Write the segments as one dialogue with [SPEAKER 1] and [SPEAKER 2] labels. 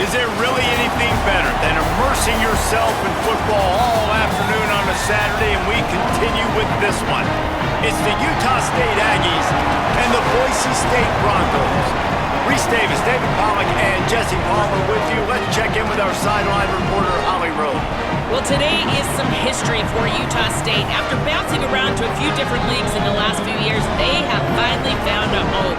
[SPEAKER 1] Is there really anything better than immersing yourself in football all afternoon on a Saturday? And we continue with this one. It's the Utah State Aggies and the Boise State Broncos. Reese Davis, David Pollack, and Jesse Palmer with you. Let's check in with our sideline reporter, Holly Rowe.
[SPEAKER 2] Well, today is some history for Utah State. After bouncing around to a few different leagues in the last few years, they have finally found a home.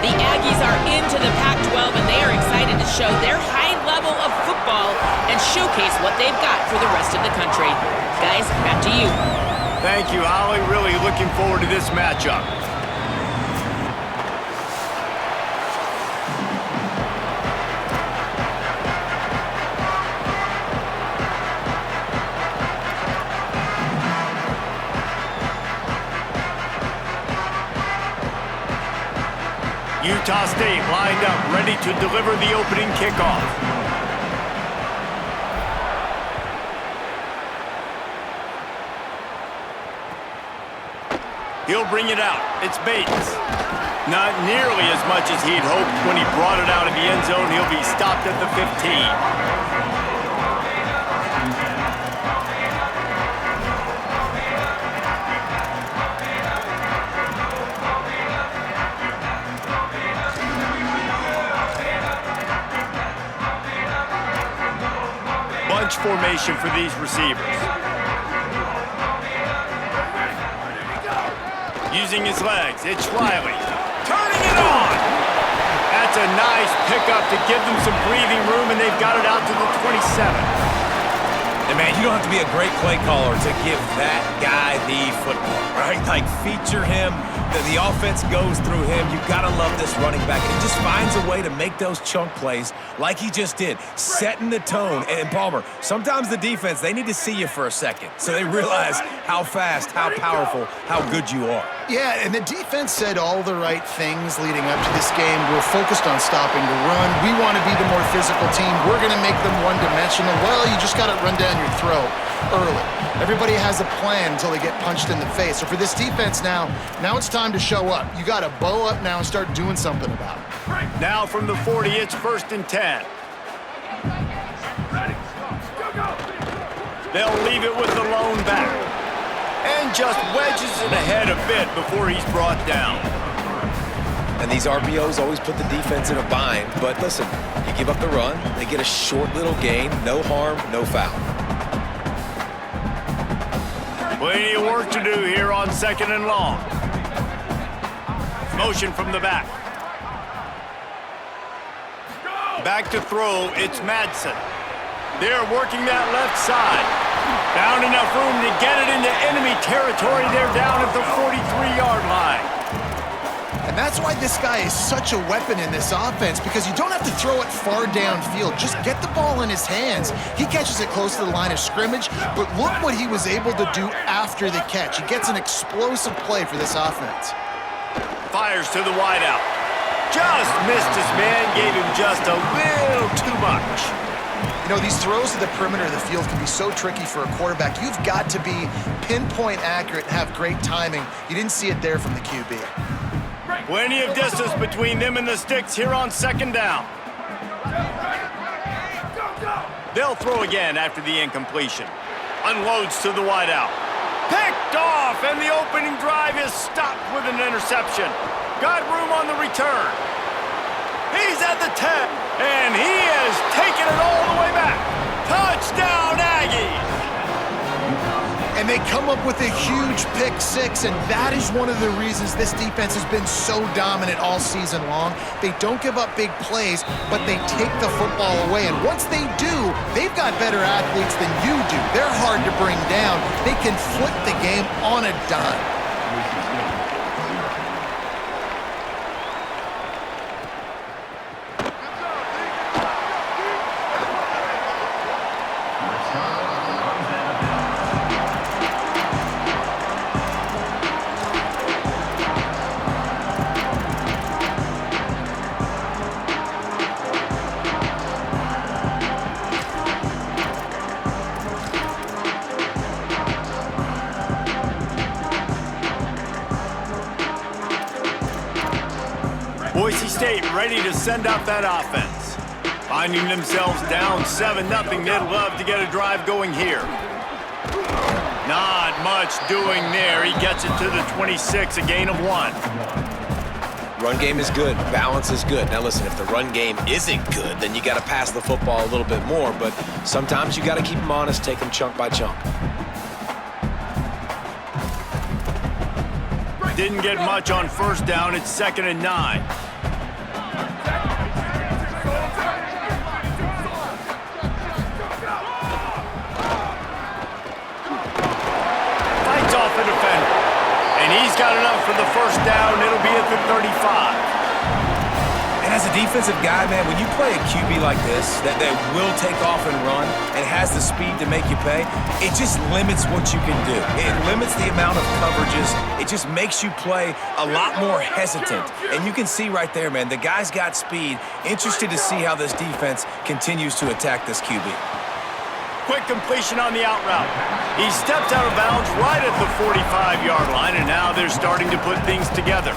[SPEAKER 2] The Aggies are into the Pac-12, and they are excited to show their high level of football and showcase what they've got for the rest of the country. Guys, back to you.
[SPEAKER 1] Thank you, Holly. Really looking forward to this matchup. Utah State lined up, ready to deliver the opening kickoff. He'll bring it out. It's Bates. Not nearly as much as he'd hoped when he brought it out of the end zone. He'll be stopped at the 15. Formation for these receivers. Using his legs, it's Riley. Turning it on! That's a nice pickup to give them some breathing room, and they've got it out to the 27.
[SPEAKER 3] And man, you don't have to be a great play caller to give that guy the football, right? Like, feature him, the offense goes through him. You've got to love this running back. And he just finds a way to make those chunk plays like he just did, setting the tone. And Palmer, sometimes the defense, they need to see you for a second so they realize how fast, how powerful, how good you are.
[SPEAKER 4] Yeah, and the defense said all the right things leading up to this game. We're focused on stopping the run. We want to be the more physical team. We're going to make them one-dimensional. Well, you just got to run down your throat early. Everybody has a plan until they get punched in the face. So for this defense now it's time to show up. You got to bow up now and start doing something about it.
[SPEAKER 1] Now from the 40, it's 1st and 10. They'll leave it with the lone back. And just wedges it ahead a bit before he's brought down.
[SPEAKER 3] And these RPOs always put the defense in a bind. But listen, you give up the run, they get a short little gain, no harm, no foul.
[SPEAKER 1] Plenty of work to do here on 2nd and long. Motion from the back. Back to throw, it's Madsen. They're working that left side. Found enough room to get it into enemy territory. They're down at the 43-yard line.
[SPEAKER 4] And that's why this guy is such a weapon in this offense, because you don't have to throw it far downfield. Just get the ball in his hands. He catches it close to the line of scrimmage, but look what he was able to do after the catch. He gets an explosive play for this offense.
[SPEAKER 1] Fires to the wideout. Just missed his man, gave him just a little too much.
[SPEAKER 4] You know, these throws to the perimeter of the field can be so tricky for a quarterback. You've got to be pinpoint accurate and have great timing. You didn't see it there from the QB.
[SPEAKER 1] Plenty of distance between them and the sticks here on 2nd down. They'll throw again after the incompletion. Unloads to the wideout. Picked off, and the opening drive is stopped with an interception. Got room on the return. He's at the 10, and he has taken it all the way back. Touchdown, Aggies!
[SPEAKER 4] And they come up with a huge pick-6, and that is one of the reasons this defense has been so dominant all season long. They don't give up big plays, but they take the football away. And once they do, they've got better athletes than you do. They're hard to bring down. They can flip the game on a dime.
[SPEAKER 1] Boise State ready to send out that offense. Finding themselves down 7-0, they'd love to get a drive going here. Not much doing there. He gets it to the 26, a gain of 1.
[SPEAKER 3] Run game is good. Balance is good. Now listen, if the run game isn't good, then you got to pass the football a little bit more. But sometimes you got to keep them honest, take them chunk by chunk.
[SPEAKER 1] Didn't get much on first down. It's 2nd and 9. Fights off the defender. And he's got enough for the first down. It'll be at the 35.
[SPEAKER 3] And as a defensive guy, man, when you play a QB like this that will take off and run and has the speed to make you pay, it just limits what you can do. It limits the amount of coverages. It just makes you play a lot more hesitant. And you can see right there, man, the guy's got speed. Interested to see how this defense continues to attack this QB.
[SPEAKER 1] Quick completion on the out route. He steps out of bounds right at the 45-yard line, and now they're starting to put things together.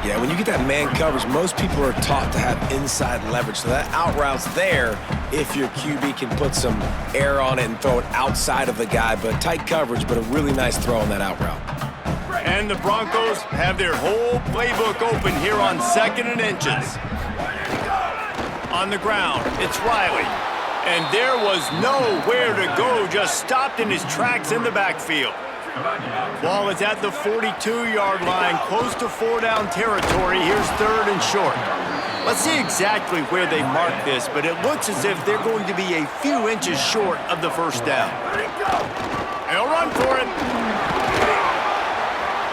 [SPEAKER 3] Yeah, when you get that man coverage, most people are taught to have inside leverage. So that out route's there if your QB can put some air on it and throw it outside of the guy. But tight coverage, but a really nice throw on that out route.
[SPEAKER 1] And the Broncos have their whole playbook open here on 2nd and inches. On the ground, it's Riley. And there was nowhere to go, just stopped in his tracks in the backfield. Ball is at the 42-yard line, close to 4-down territory. Here's 3rd and short. Let's see exactly where they mark this, but it looks as if they're going to be a few inches short of the first down. They'll run for it.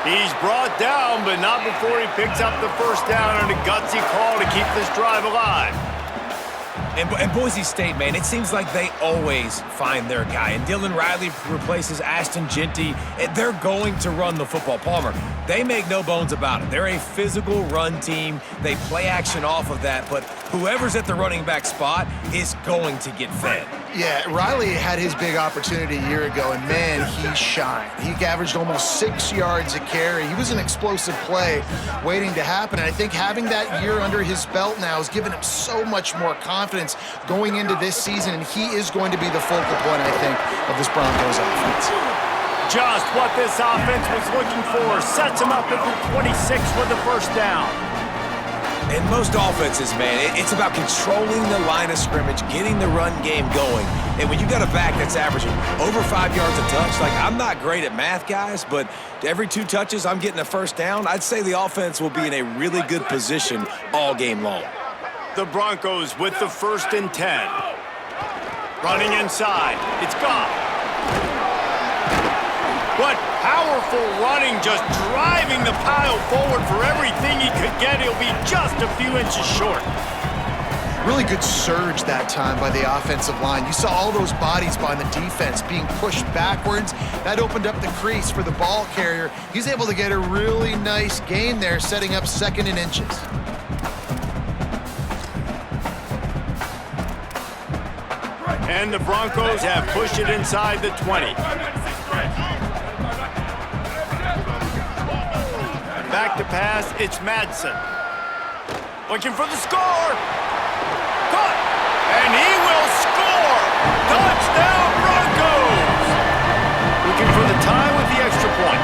[SPEAKER 1] He's brought down, but not before he picks up the first down, and a gutsy call to keep this drive alive.
[SPEAKER 3] And Boise State, man, it seems like they always find their guy. And Dylan Riley replaces Ashton Genty. They're going to run the football. Palmer, they make no bones about it. They're a physical run team. They play action off of that. But whoever's at the running back spot is going to get fed.
[SPEAKER 4] Yeah, Riley had his big opportunity a year ago, and man, he shined. He averaged almost 6 yards a carry. He was an explosive play waiting to happen, and I think having that year under his belt now has given him so much more confidence going into this season, and he is going to be the focal point, I think, of this Broncos offense.
[SPEAKER 1] Just what this offense was looking for. Sets him up at the 26 for the first down.
[SPEAKER 3] In most offenses, man, it's about controlling the line of scrimmage, getting the run game going. And when you got a back that's averaging over 5 yards a touch, like, I'm not great at math, guys, but every 2 touches, I'm getting a first down. I'd say the offense will be in a really good position all game long.
[SPEAKER 1] The Broncos with the 1st and 10. Running inside. It's gone. What powerful running, just driving the pile forward for everything he could get. He'll be just a few inches short.
[SPEAKER 4] Really good surge that time by the offensive line. You saw all those bodies by the defense being pushed backwards. That opened up the crease for the ball carrier. He's able to get a really nice gain there, setting up 2nd and inches.
[SPEAKER 1] And the Broncos have pushed it inside the 20. Back to pass, it's Madsen. Looking for the score. Caught. And he will score. Touchdown, Broncos. Looking for the tie with the extra point.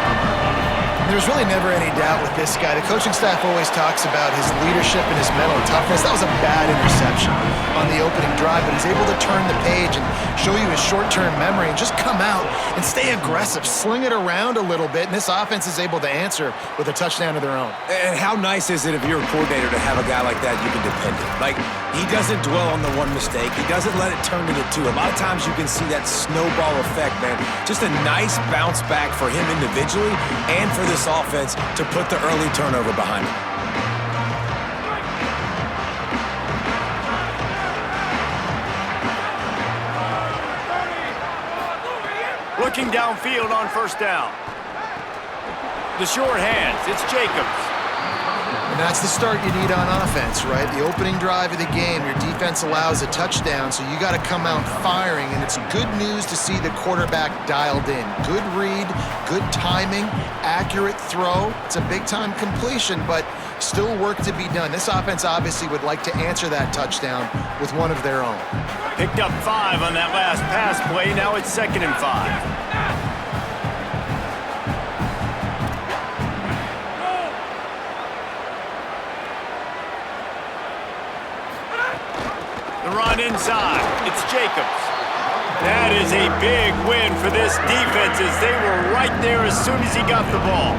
[SPEAKER 4] There's really never any doubt with this guy. The coaching staff always talks about his leadership and his mental toughness. That was a bad interception on the opening drive, but he's able to turn the page and show you his short-term memory and just come out and stay aggressive, sling it around a little bit, and this offense is able to answer with a touchdown of their own.
[SPEAKER 3] And how nice is it if you're a coordinator to have a guy like that you can depend on? Like, he doesn't dwell on the one mistake. He doesn't let it turn into 2. A lot of times you can see that snowball effect, man. Just a nice bounce back for him individually and for this offense to put the early turnover behind him.
[SPEAKER 1] Looking downfield on first down. The short hands, it's Jacobs.
[SPEAKER 4] that's the start you need on offense, right? The opening drive of the game, your defense allows a touchdown, so you got to come out firing, and it's good news to see the quarterback dialed in. Good read, good timing, accurate throw. It's a big-time completion, but still work to be done. This offense obviously would like to answer that touchdown with one of their own.
[SPEAKER 1] Picked up 5 on that last pass play. Now it's 2nd and 5. Run inside. It's Jacobs. That is a big win for this defense as they were right there as soon as he got the ball.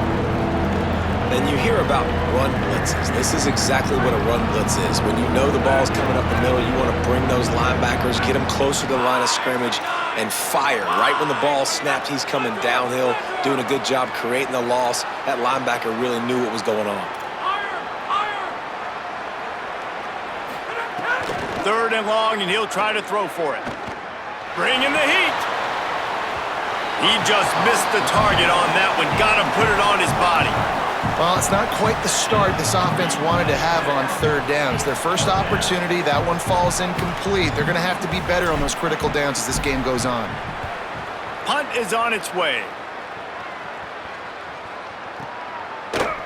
[SPEAKER 3] And you hear about run blitzes. This is exactly what a run blitz is. When you know the ball's coming up the middle, you want to bring those linebackers, get them closer to the line of scrimmage, and fire. Right when the ball snapped, he's coming downhill, doing a good job creating the loss. That linebacker really knew what was going on.
[SPEAKER 1] 3rd and long, and he'll try to throw for it. Bring in the heat. He just missed the target on that one. Got him, put it on his body.
[SPEAKER 4] Well, it's not quite the start this offense wanted to have on 3rd downs. Their first opportunity, that one falls incomplete. They're going to have to be better on those critical downs as this game goes on.
[SPEAKER 1] Punt is on its way.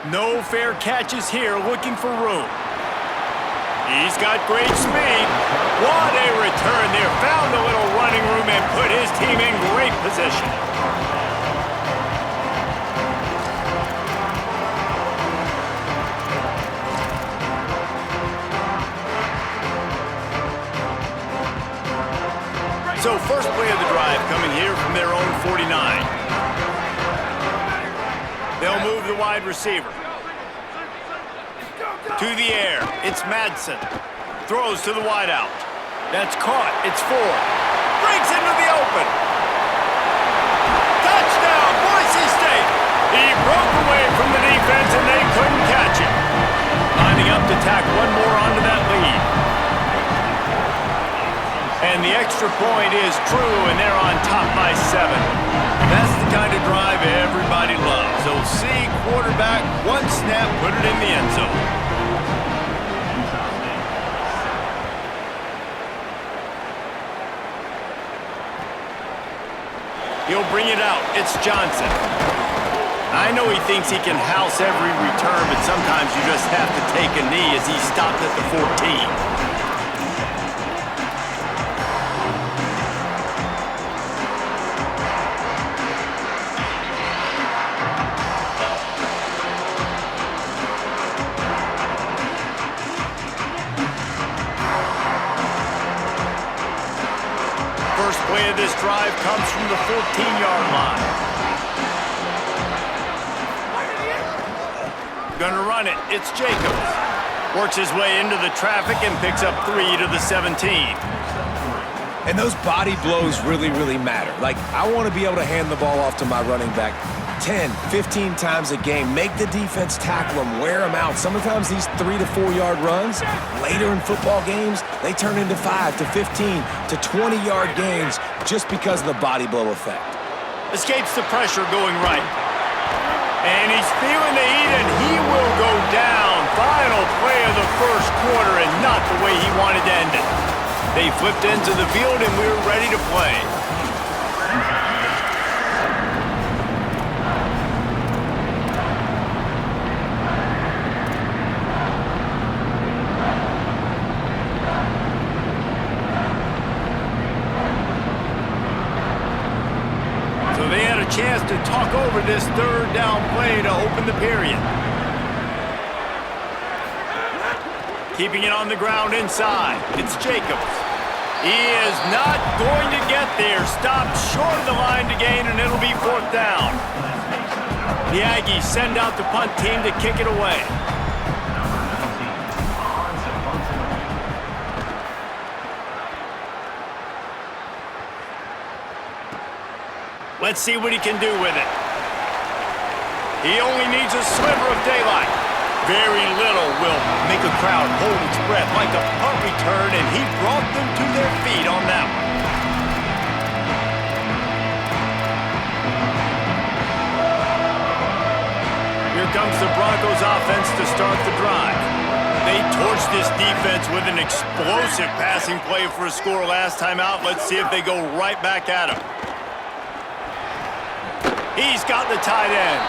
[SPEAKER 1] No fair catches here, looking for room. He's got great speed. What a return there. Found a little running room and put his team in great position. So first play of the drive coming here from their own 49. They'll move the wide receiver. To the air, it's Madsen. Throws to the wideout. That's caught, it's 4. Breaks into the open. Touchdown, Boise State. He broke away from the defense and they couldn't catch him. Lining up to tack one more onto that lead. And the extra point is true, and they're on top by 7. That's the kind of drive everybody loves. OC, quarterback, one snap, put it in the end zone. He'll bring it out. It's Johnson. I know he thinks he can house every return, but sometimes you just have to take a knee as he stopped at the 14. First play of this drive comes from the 14-yard line. Gonna run it. It's Jacobs. Works his way into the traffic and picks up 3 to the 17.
[SPEAKER 3] And those body blows really, really matter. Like, I want to be able to hand the ball off to my running back 10, 15 times a game. Make the defense tackle them, wear them out. Sometimes these 3 to 4 yard runs, later in football games, they turn into 5 to 15 to 20-yard gains just because of the body blow effect.
[SPEAKER 1] Escapes the pressure going right. And he's feeling the heat, and he will go down. Final play of the first quarter, and not the way he wanted to end it. They flipped into the field, and we were ready to play. So they had a chance to talk over this 3rd down play to open the period. Keeping it on the ground inside. It's Jacobs. He is not going to get there. Stopped short of the line to gain, and it'll be 4th down. The Aggies send out the punt team to kick it away. Let's see what he can do with it. He only needs a sliver of daylight. Very little will make a crowd hold its breath like a punt return, and he brought them to their feet on that one. Here comes the Broncos offense. offense to start the drive. They torched this defense with an explosive passing play for a score last time out. Let's see if they go right back at him. He's got the tight end,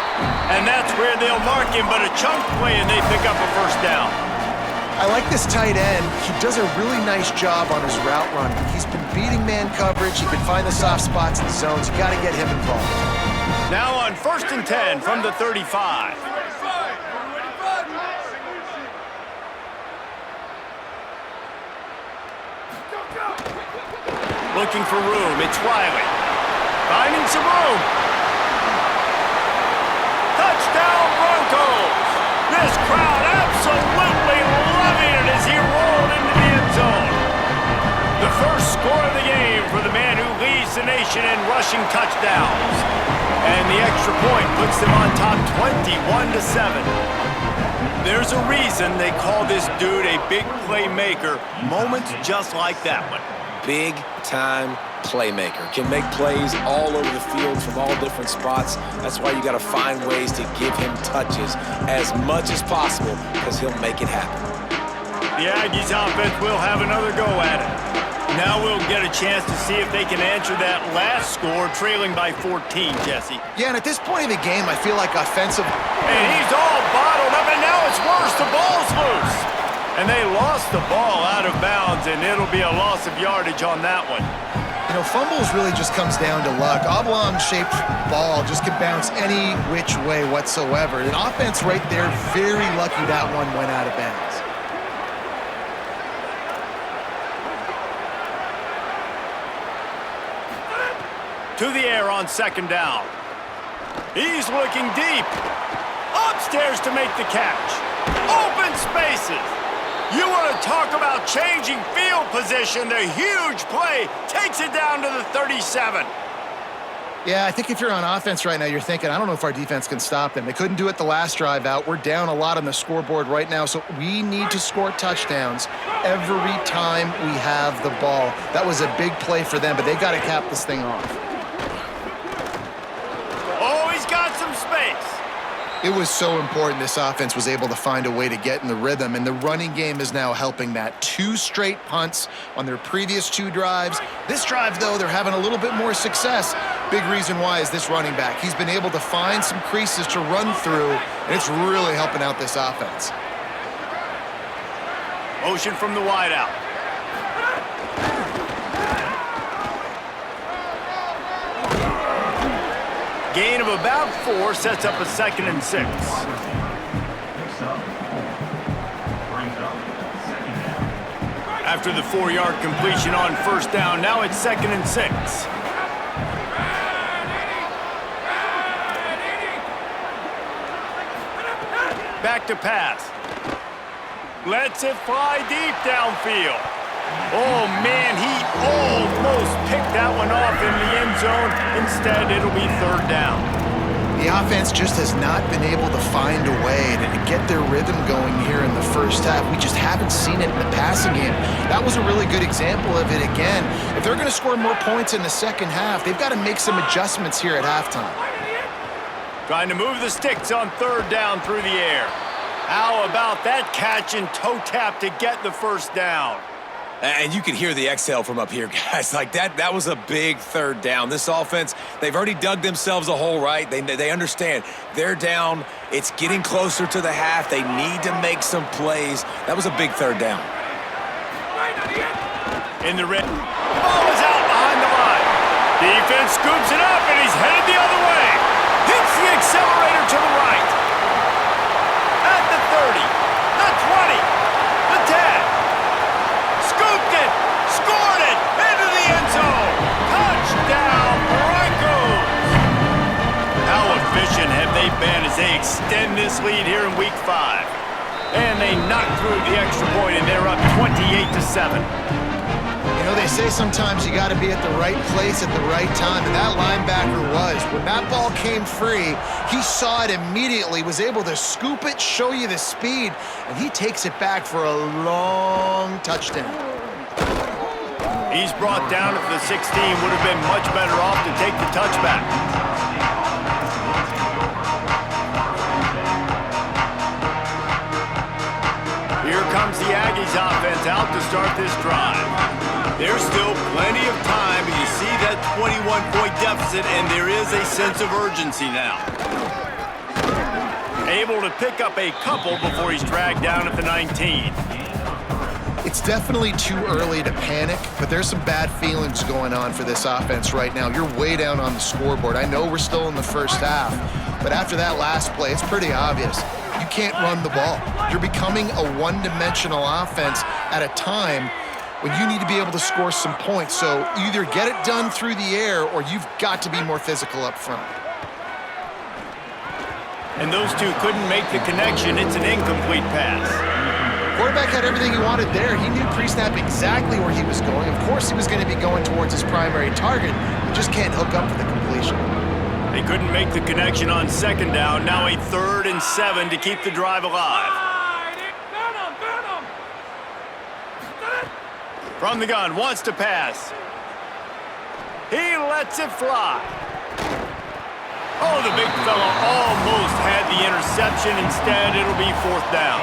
[SPEAKER 1] and that's where they'll mark him, but a chunk play, and they pick up a first down.
[SPEAKER 4] I like this tight end. He does a really nice job on his route running. He's been beating man coverage. He can find the soft spots in the zones. You got to get him involved.
[SPEAKER 1] Now on 1st and 10 from the 35. Looking for room. It's Riley. Finding some room. Touchdown, Broncos! This crowd absolutely loving it as he rolled into the end zone. The first score of the game for the man who leads the nation in rushing touchdowns. And the extra point puts them on top 21-7. There's a reason they call this dude a big playmaker. Moments just like that one.
[SPEAKER 3] Big-time playmaker. Can make plays all over the field from all different spots. That's why you got to find ways to give him touches as much as possible because he'll make it happen.
[SPEAKER 1] The Aggies offense will have another go at it. Now we'll get a chance to see if they can answer that last score, trailing by 14, Jesse.
[SPEAKER 4] Yeah, and at this point in the game, I feel like offensive...
[SPEAKER 1] And he's all bottled up, and now it's worse. The ball's loose. And they lost the ball out of bounds, and it'll be a loss of yardage on that one.
[SPEAKER 4] You know, fumbles really just comes down to luck. Oblong-shaped ball just can bounce any which way whatsoever. An offense right there, very lucky that one went out of bounds.
[SPEAKER 1] To the air on 2nd down. He's looking deep. Upstairs to make the catch. Open spaces. You want to talk about changing field position. The huge play takes it down to the 37.
[SPEAKER 4] Yeah, I think if you're on offense right now, you're thinking, I don't know if our defense can stop them. They couldn't do it the last drive out. We're down a lot on the scoreboard right now, so we need to score touchdowns every time we have the ball. That was a big play for them, but they got to cap this thing off.
[SPEAKER 1] Oh, he's got some space.
[SPEAKER 4] It was so important this offense was able to find a way to get in the rhythm, and the running game is now helping that. 2 straight punts on their previous 2 drives. This drive, though, they're having a little bit more success. Big reason why is this running back. He's been able to find some creases to run through, and it's really helping out this offense.
[SPEAKER 1] Motion from the wideout. Gain of about 4 sets up a 2nd and 6. After the 4-yard completion on 1st down, now it's 2nd and 6. Back to pass. Lets it fly deep downfield. Oh, man, he almost picked that one off in the end zone. Instead, it'll be 3rd down.
[SPEAKER 4] The offense just has not been able to find a way to get their rhythm going here in the first half. We just haven't seen it in the passing game. That was a really good example of it again. If they're going to score more points in the second half, they've got to make some adjustments here at halftime.
[SPEAKER 1] Trying to move the sticks on 3rd down through the air. How about that catch and toe tap to get the 1st down?
[SPEAKER 3] And you can hear the exhale from up here, guys. Like that was a big 3rd down. This offense, they've already dug themselves a hole, right? They understand. They're down. It's getting closer to the half. They need to make some plays. That was a big 3rd down.
[SPEAKER 1] In the red. The ball is out behind the line. Defense scoops it up, and he's headed the other way. Hits the accelerator to the right. At the 30, the 20, the 10. Scooped it, scored it, into the end zone. Touchdown, Broncos. How efficient have they been as they extend this lead here in Week 5? And they knock through the extra point, and they're up 28-7.
[SPEAKER 4] You know, they say sometimes you got to be at the right place at the right time, and that linebacker was. When that ball came free, he saw it immediately, was able to scoop it, show you the speed, and he takes it back for a long touchdown.
[SPEAKER 1] He's brought down at the 16, would have been much better off to take the touchback. comes the Aggies offense out to start this drive. There's still plenty of time, and you see that 21-point deficit, and there is a sense of urgency now. Able to pick up a couple before he's dragged down at the 19.
[SPEAKER 4] It's definitely too early to panic, but there's some bad feelings going on for this offense right now. You're way down on the scoreboard. I know we're still in the first half, but after that last play, it's pretty obvious. You can't run the ball. You're becoming a one-dimensional offense at a time when you need to be able to score some points. So either get it done through the air or you've got to be more physical up front.
[SPEAKER 1] And those two couldn't make the connection. It's an incomplete pass.
[SPEAKER 4] Quarterback had everything he wanted there. He knew pre-snap exactly where he was going. Of course he was going to be going towards his primary target. He just can't hook up for the completion.
[SPEAKER 1] They couldn't make the connection on second down. Now a 3rd and 7 to keep the drive alive. From the gun, wants to pass. He lets it fly. Oh, the big fella almost had the interception. Instead, it'll be 4th down.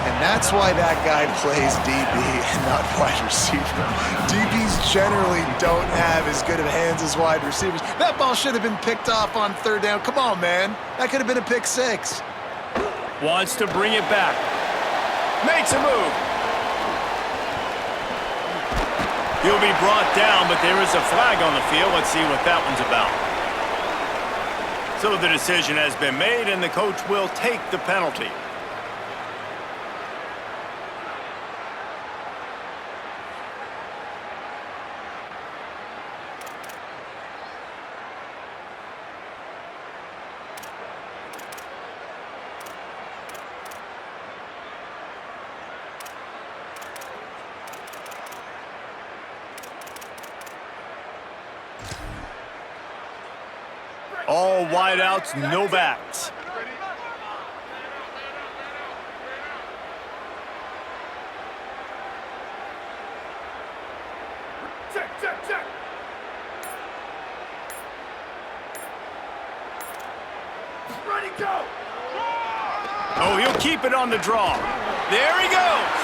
[SPEAKER 4] And that's why that guy plays DB and not wide receiver. DBs generally don't have as good of hands as wide receivers. That ball should have been picked off on 3rd down. Come on, man. That could have been a pick 6.
[SPEAKER 1] Wants to bring it back. Makes a move. He'll be brought down, but there is a flag on the field. Let's see what that one's about. So the decision has been made, and the coach will take the penalty. All wideouts, no backs. Check. Ready, go. Oh, he'll keep it on the draw. There he goes.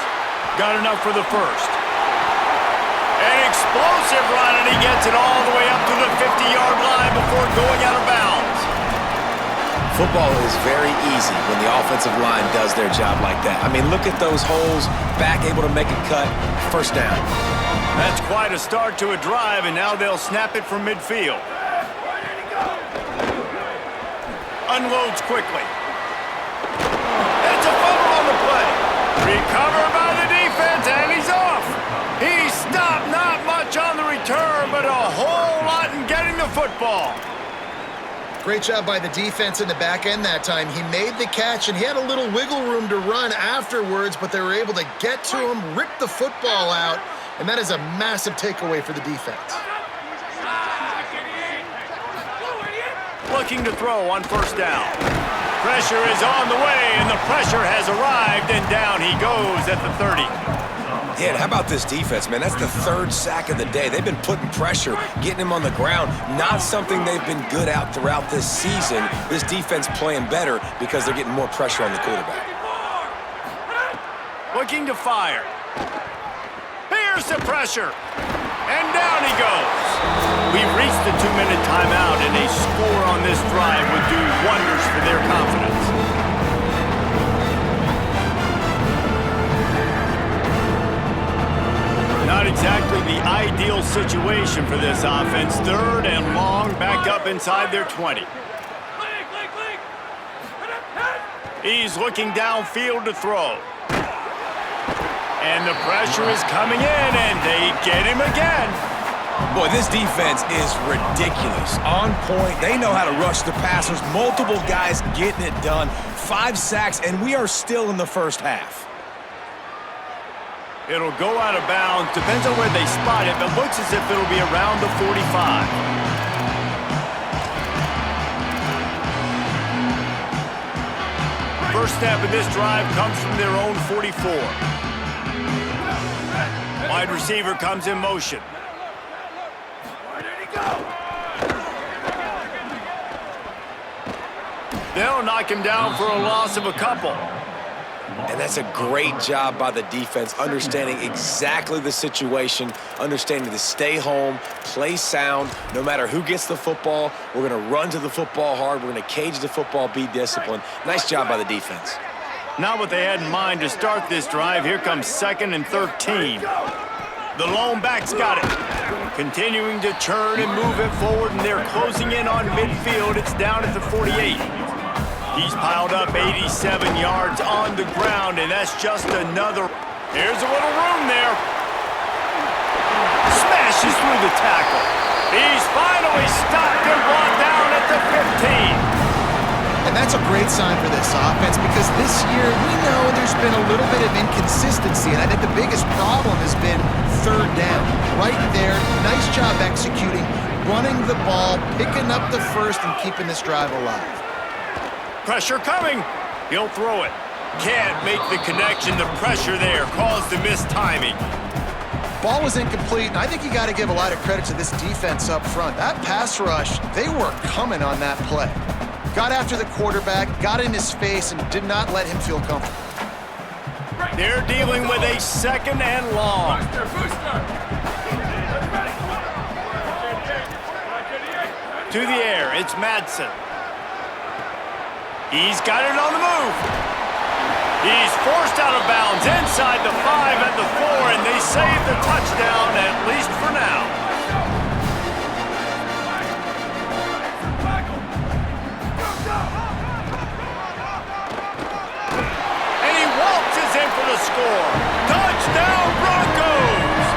[SPEAKER 1] Got enough for the first. An explosive run, and he gets it all the way up to the 50-yard line before going out of bounds.
[SPEAKER 3] Football is very easy when the offensive line does their job like that. I mean, look at those holes, back able to make a cut, 1st down.
[SPEAKER 1] That's quite a start to a drive, and now they'll snap it from midfield. Unloads quickly. It's a fumble on the play. Recovered by the defense, and he's off. He stopped, not much on the return, but a whole lot in getting the football.
[SPEAKER 4] Great job by the defense in the back end that time. He made the catch, and he had a little wiggle room to run afterwards, but they were able to get to him, rip the football out, and that is a massive takeaway for the defense.
[SPEAKER 1] Looking to throw on 1st down. Pressure is on the way, and the pressure has arrived, and down he goes at the 30.
[SPEAKER 3] Yeah, and how about this defense, man? That's the 3rd sack of the day. They've been putting pressure, getting him on the ground. Not something they've been good at throughout this season. This defense playing better because they're getting more pressure on the quarterback.
[SPEAKER 1] Looking to fire. Here's the pressure. And down he goes. We've reached the 2-minute timeout, and a score on this drive would do wonders for their confidence. Not exactly the ideal situation for this offense. 3rd and long, back up inside their 20. He's looking downfield to throw. And the pressure is coming in, and they get him again.
[SPEAKER 3] Boy, this defense is ridiculous. On point, they know how to rush the passers. Multiple guys getting it done. 5 sacks, and we are still in the 1st half.
[SPEAKER 1] It'll go out of bounds. Depends on where they spot it, but looks as if it'll be around the 45. First snap of this drive comes from their own 44. Wide receiver comes in motion. Where did he go? They'll knock him down for a loss of a couple.
[SPEAKER 3] And that's a great job by the defense, understanding exactly the situation, understanding to stay home, play sound. No matter who gets the football, we're going to run to the football hard. We're going to cage the football, be disciplined. Nice job by the defense.
[SPEAKER 1] Not what they had in mind to start this drive. Here comes 2nd and 13. The lone back's got it. Continuing to churn and move it forward, and they're closing in on midfield. It's down at the 48. He's piled up 87 yards on the ground, and that's just another. There's a little room there. Smashes through the tackle. He's finally stopped and brought down at the 15.
[SPEAKER 4] And that's a great sign for this offense because this year we know there's been a little bit of inconsistency, and I think the biggest problem has been 3rd down. Right there, nice job executing, running the ball, picking up the first, and keeping this drive alive.
[SPEAKER 1] Pressure coming. He'll throw it. Can't make the connection. The pressure there caused the missed timing.
[SPEAKER 4] Ball was incomplete, and I think you got to give a lot of credit to this defense up front. That pass rush, they were coming on that play. Got after the quarterback, got in his face, and did not let him feel comfortable.
[SPEAKER 1] They're dealing with a 2nd and long. To the air, it's Madsen. He's got it on the move. He's forced out of bounds inside the 5 at the 4, and they save the touchdown, at least for now. And he waltzes in for the score. Touchdown, Broncos!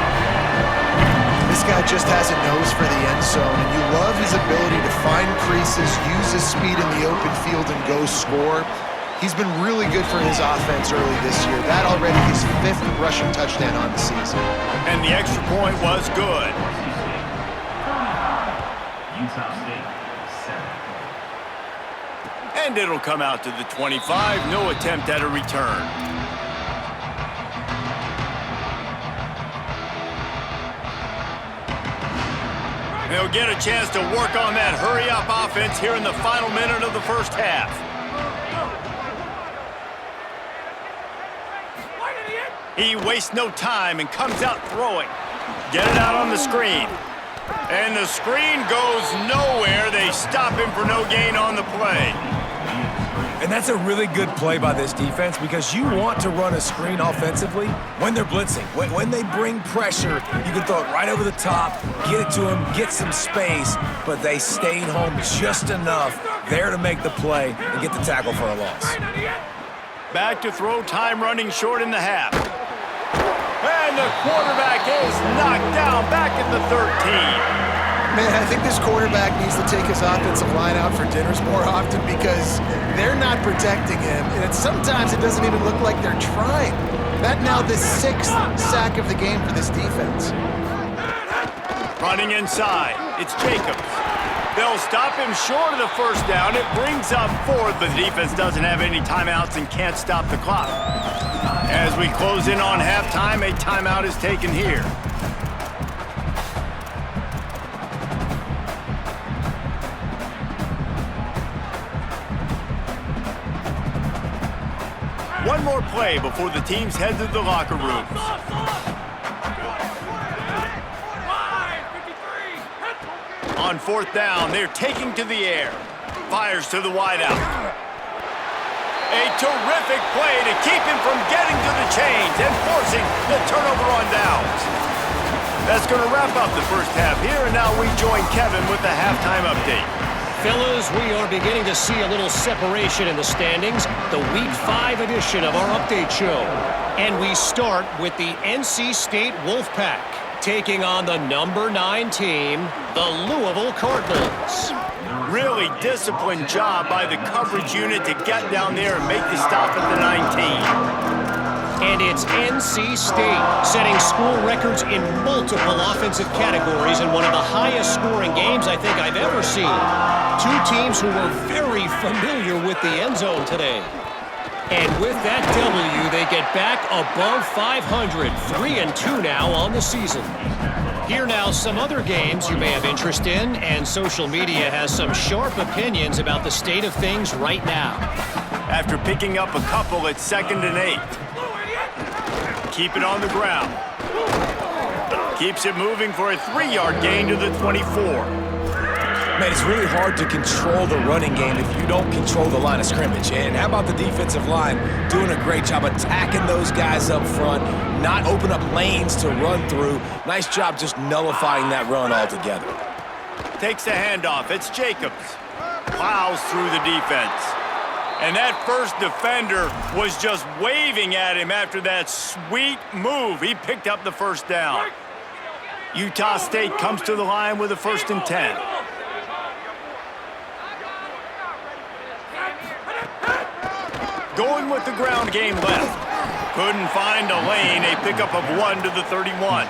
[SPEAKER 4] This guy just has a nose for the end zone, and you love his ability to find creases, use his speed in the open field, and go score. He's been really good for his offense early this year. That already his 5th rushing touchdown on the season.
[SPEAKER 1] And the extra point was good.
[SPEAKER 5] Utah State, 7.
[SPEAKER 1] And it'll come out to the 25. No attempt at a return. They'll get a chance to work on that hurry-up offense here in the final minute of the first half. He wastes no time and comes out throwing. Get it out on the screen. And the screen goes nowhere. They stop him for no gain on the play.
[SPEAKER 3] And that's a really good play by this defense because you want to run a screen offensively when they're blitzing. When they bring pressure, you can throw it right over the top, get it to them, get some space, but they stayed home just enough there to make the play and get the tackle for a loss.
[SPEAKER 1] Back to throw, time running short in the half. And the quarterback is knocked down back at the 13.
[SPEAKER 4] Man, I think this quarterback needs to take his offensive line out for dinners more often because they're not protecting him, and sometimes it doesn't even look like they're trying. That now the 6th sack of the game for this defense.
[SPEAKER 1] Running inside, it's Jacobs. They'll stop him short of the first down. It brings up 4th, but the defense doesn't have any timeouts and can't stop the clock. As we close in on halftime, a timeout is taken here. One more play before the teams head to the locker rooms. On 4th down, they're taking to the air. Fires to the wideout. A terrific play to keep him from getting to the chains and forcing the turnover on downs. That's going to wrap up the first half here, and now we join Kevin with the halftime update.
[SPEAKER 6] Fellas, we are beginning to see a little separation in the standings. The Week 5 edition of our update show. And we start with the NC State Wolfpack taking on the number 9 team, the Louisville Cardinals.
[SPEAKER 1] Really disciplined job by the coverage unit to get down there and make the stop at the 19.
[SPEAKER 6] And it's NC State setting school records in multiple offensive categories in one of the highest scoring games I think I've ever seen. Two teams who were very familiar with the end zone today. And with that W, they get back above 500, 3-2 now on the season. Here now some other games you may have interest in, and social media has some sharp opinions about the state of things right now.
[SPEAKER 1] after picking up a couple at 2nd and 8. Keep it on the ground. Keeps it moving for a 3-yard gain to the 24.
[SPEAKER 3] Man, it's really hard to control the running game if you don't control the line of scrimmage. And how about the defensive line doing a great job attacking those guys up front, not open up lanes to run through. Nice job just nullifying that run altogether.
[SPEAKER 1] Takes a handoff. It's Jacobs. Plows through the defense. And that first defender was just waving at him after that sweet move. He picked up the first down. Utah State comes to the line with a 1st and 10. Going with the ground game left. Couldn't find a lane. A pickup of 1 to the 31.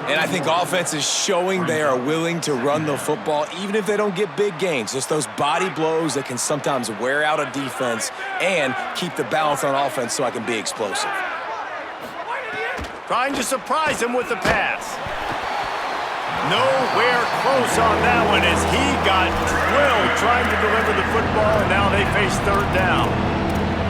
[SPEAKER 3] And I think offense is showing they are willing to run the football even if they don't get big gains. Just those body blows that can sometimes wear out a defense and keep the balance on offense so I can be explosive.
[SPEAKER 1] Trying to surprise him with the pass. Nowhere close on that one as he got drilled trying to deliver the football, and now they face 3rd down.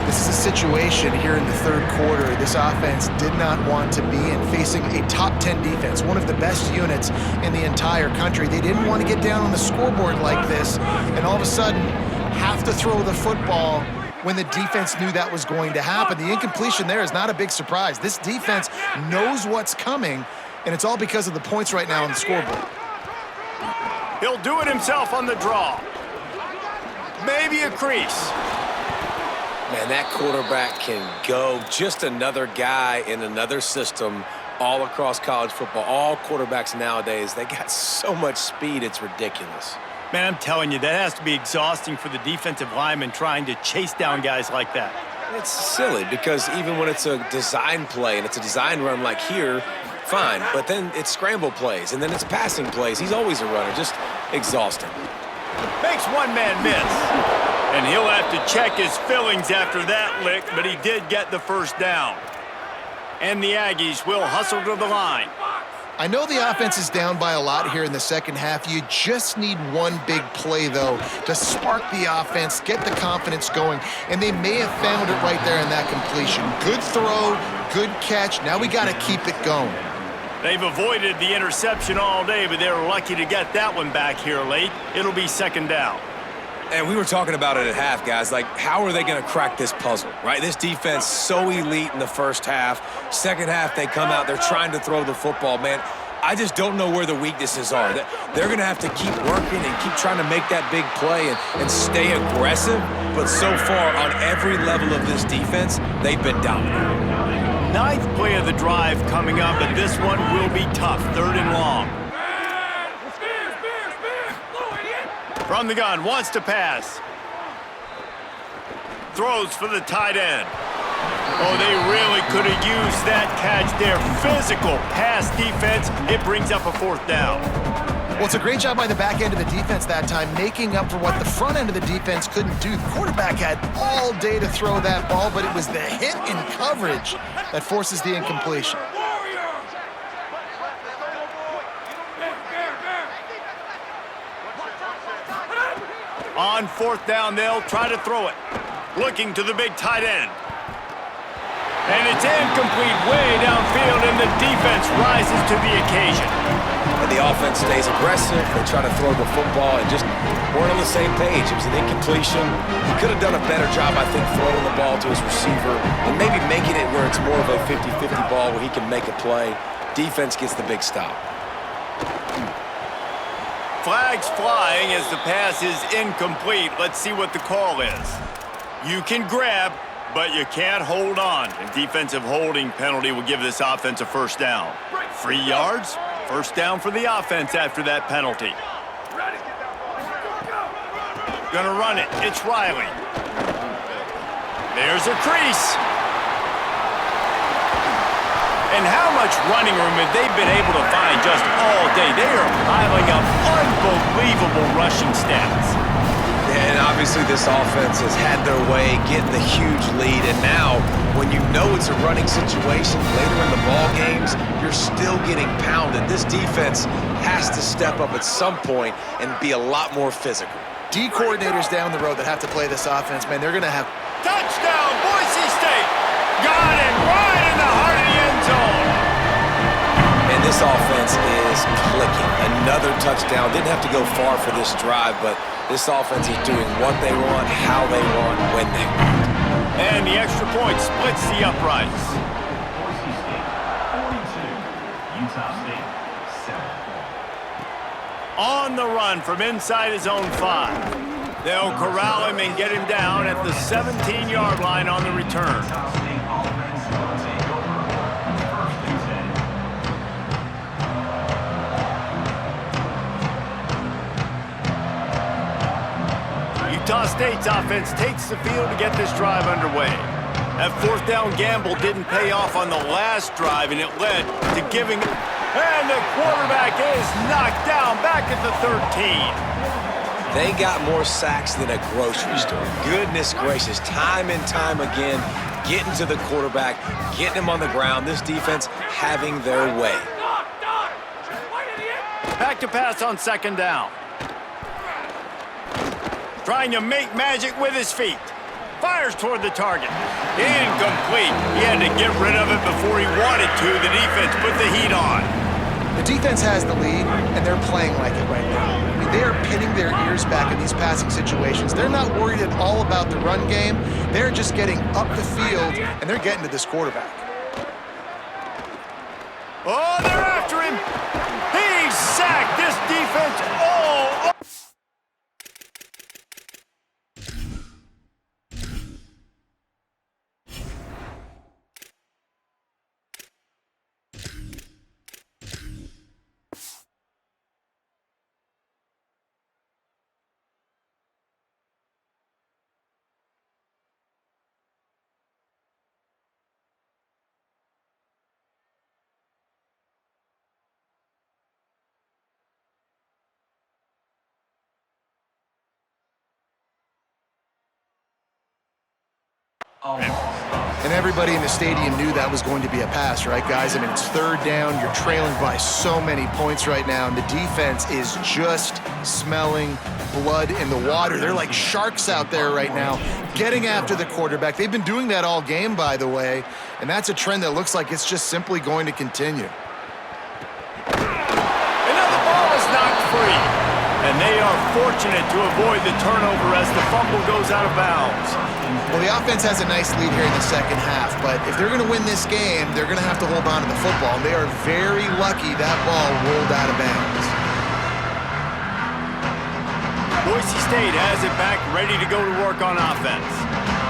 [SPEAKER 4] This is a situation here in the 3rd quarter this offense did not want to be in, facing a top 10 defense, one of the best units in the entire country. They didn't want to get down on the scoreboard like this and all of a sudden have to throw the football when the defense knew that was going to happen. The incompletion there is not a big surprise. This defense knows what's coming, and it's all because of the points right now on the scoreboard.
[SPEAKER 1] He'll do it himself on the draw. Maybe a crease.
[SPEAKER 3] Man, that quarterback can go. Just another guy in another system all across college football. All quarterbacks nowadays, they got so much speed, it's ridiculous.
[SPEAKER 1] Man, I'm telling you, that has to be exhausting for the defensive lineman trying to chase down guys like that.
[SPEAKER 3] It's silly because even when it's a design play and it's a design run like here, fine. But then it's scramble plays and then it's passing plays. He's always a runner, just exhausting.
[SPEAKER 1] Makes one man miss. And he'll have to check his fillings after that lick, but he did get the first down. And the Aggies will hustle to the line.
[SPEAKER 4] I know the offense is down by a lot here in the second half. You just need one big play, though, to spark the offense, get the confidence going, and they may have found it right there in that completion. Good throw, good catch. Now we got to keep it going.
[SPEAKER 1] They've avoided the interception all day, but they were lucky to get that one back here late. It'll be 2nd down.
[SPEAKER 3] And we were talking about it at half, guys. Like, how are they going to crack this puzzle, right? This defense so elite in the first half. Second half, they come out, they're trying to throw the football, man. I just don't know where the weaknesses are. They're going to have to keep working and keep trying to make that big play and stay aggressive. But so far, on every level of this defense, they've been dominant.
[SPEAKER 1] 9th play of the drive coming up, and this one will be tough. 3rd and long. From the gun, wants to pass. Throws for the tight end. Oh, they really could have used that catch there. Physical pass defense. It brings up a 4th down.
[SPEAKER 4] Well, it's a great job by the back end of the defense that time, making up for what the front end of the defense couldn't do. The quarterback had all day to throw that ball, but it was the hit in coverage that forces the incompletion.
[SPEAKER 1] On 4th down, they'll try to throw it. Looking to the big tight end. And it's incomplete way downfield, and the defense rises to the occasion.
[SPEAKER 3] And the offense stays aggressive. They try to throw the football and just weren't on the same page. It was an incompletion. He could have done a better job, I think, throwing the ball to his receiver and maybe making it where it's more of a 50-50 ball where he can make a play. Defense gets the big stop.
[SPEAKER 1] Flags flying as the pass is incomplete. Let's see what the call is. You can grab, but you can't hold on. A defensive holding penalty will give this offense a 1st down. 3 yards, 1st down for the offense after that penalty. Gonna run it. It's Riley. There's a crease. And how much running room have they been able to find just all day? They are piling up unbelievable rushing stats.
[SPEAKER 3] And obviously this offense has had their way, getting the huge lead. And now, when you know it's a running situation later in the ball games, you're still getting pounded. This defense has to step up at some point and be a lot more physical.
[SPEAKER 4] D coordinators down the road that have to play this offense, man, they're going to have...
[SPEAKER 1] Touchdown, Boise State! Got it right in the heart of the end zone!
[SPEAKER 3] And this offense is clicking. Another touchdown. Didn't have to go far for this drive, but this offense is doing what they want, how they want, when they want.
[SPEAKER 1] And the extra point splits the uprights.
[SPEAKER 5] Boise State, 42. Utah State, 7.
[SPEAKER 1] On the run from inside his own 5. They'll corral him and get him down at the 17-yard line on the return.
[SPEAKER 5] Utah State offense will take over. First and 10.
[SPEAKER 1] Utah State's offense takes the field to get this drive underway. That fourth down gamble didn't pay off on the last drive, and it led to giving... And the quarterback is knocked down back at the 13.
[SPEAKER 3] They got more sacks than a grocery store. Goodness gracious, time and time again, getting to the quarterback, getting him on the ground. This defense having their way.
[SPEAKER 1] Back to pass on second down. Trying to make magic with his feet. Fires toward the target. Incomplete. He had to get rid of it before he wanted to. The defense put the heat on.
[SPEAKER 4] The defense has the lead, and they're playing like it right now. I mean, they are pinning their ears back in these passing situations. They're not worried at all about the run game. They're just getting up the field, and they're getting to this quarterback.
[SPEAKER 1] Oh, they're after him. He's sacked. This defense. Oh.
[SPEAKER 4] And everybody in the stadium knew that was going to be a pass, right, guys? I mean, it's third down. You're trailing by so many points right now, and the defense is just smelling blood in the water. They're like sharks out there right now, getting after the quarterback. They've been doing that all game, by the way, and that's a trend that looks like it's just simply going to continue.
[SPEAKER 1] Another ball is knocked free, and they are fortunate to avoid the turnover as the fumble goes out of bounds.
[SPEAKER 4] Well, the offense has a nice lead here in the second half, but if they're going to win this game, they're going to have to hold on to the football, and they are very lucky that ball rolled out of bounds.
[SPEAKER 1] Boise State has it back, ready to go to work on offense.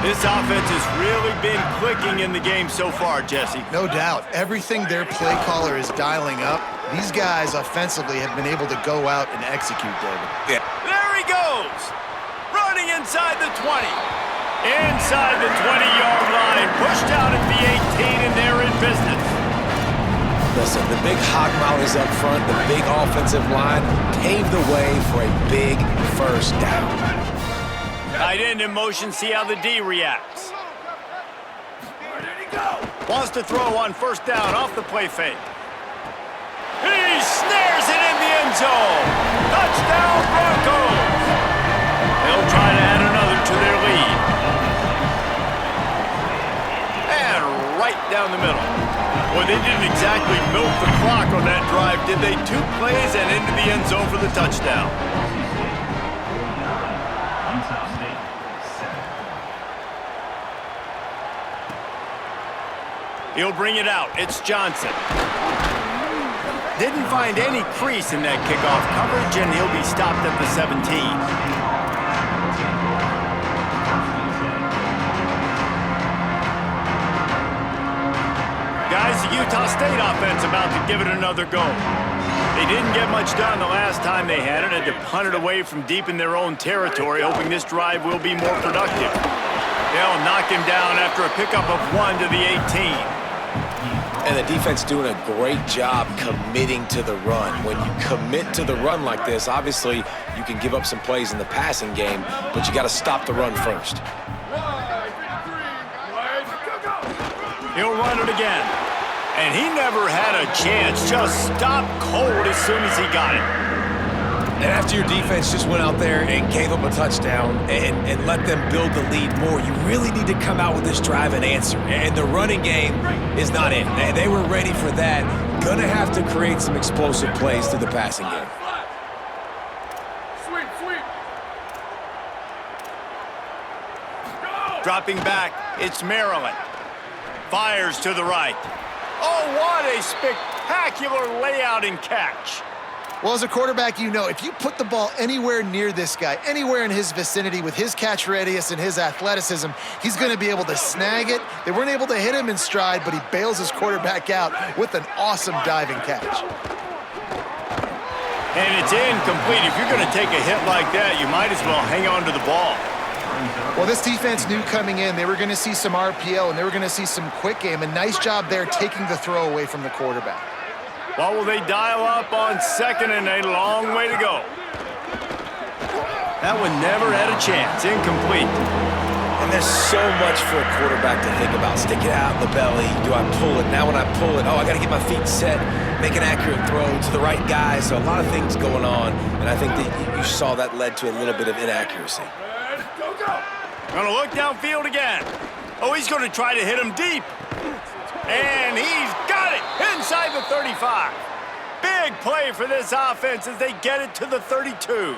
[SPEAKER 1] This offense has really been clicking in the game so far, Jesse.
[SPEAKER 4] No doubt. Everything their play caller is dialing up, these guys offensively have been able to go out and execute, David.
[SPEAKER 3] Yeah.
[SPEAKER 1] There he goes! Running inside the 20. Inside the 20-yard line, pushed out at the 18, and they're in business.
[SPEAKER 3] Listen, the big hog mount is up front. The big offensive line paved the way for a big first down.
[SPEAKER 1] Tight end in motion, see how the D reacts. Wants to throw on first down off the play fake. He snares it in the end zone. Touchdown, Broncos. They'll try to add another to their lead. And right down the middle. Well, they didn't exactly milk the clock on that drive, did they? 2 plays and into the end zone for the touchdown.
[SPEAKER 5] Utah State, 7.
[SPEAKER 1] He'll bring it out. It's Johnson. Didn't find any crease in that kickoff coverage, and he'll be stopped at the 17. Guys, the Utah State offense about to give it another go. They didn't get much done the last time they had it, had to punt it away from deep in their own territory, hoping this drive will be more productive. They'll knock him down after a pickup of 1 to the 18.
[SPEAKER 3] And the defense doing a great job committing to the run. When you commit to the run like this, obviously you can give up some plays in the passing game, but you got to stop the run first.
[SPEAKER 1] He'll run it again. And he never had a chance. Just stopped cold as soon as he got it.
[SPEAKER 3] And after your defense just went out there and gave up a touchdown and let them build the lead more, you really need to come out with this drive and answer. And the running game is not in. They were ready for that. Gonna have to create some explosive plays through the passing game.
[SPEAKER 1] Dropping back, it's Maryland. Fires to the right. Oh, what a spectacular layout and catch.
[SPEAKER 4] Well, as a quarterback, you know, if you put the ball anywhere near this guy, anywhere in his vicinity with his catch radius and his athleticism, he's going to be able to snag it. They weren't able to hit him in stride, but he bails his quarterback out with an awesome diving catch.
[SPEAKER 1] And it's incomplete. If you're going to take a hit like that, you might as well hang on to the ball.
[SPEAKER 4] Well, this defense knew coming in they were going to see some RPO and they were going to see some quick game. A nice job there taking the throw away from the quarterback.
[SPEAKER 1] Well, will they dial up on second and a long way to go? That one never had a chance. Incomplete.
[SPEAKER 3] And there's so much for a quarterback to think about. Stick it out in the belly. Do I pull it? Now when I pull it, oh, I got to get my feet set, make an accurate throw to the right guy. So a lot of things going on, and I think that you saw that led to a little bit of inaccuracy.
[SPEAKER 1] Gonna look downfield again. Oh, he's gonna try to hit him deep. And he's got it inside the 35. Big play for this offense as they get it to the 32.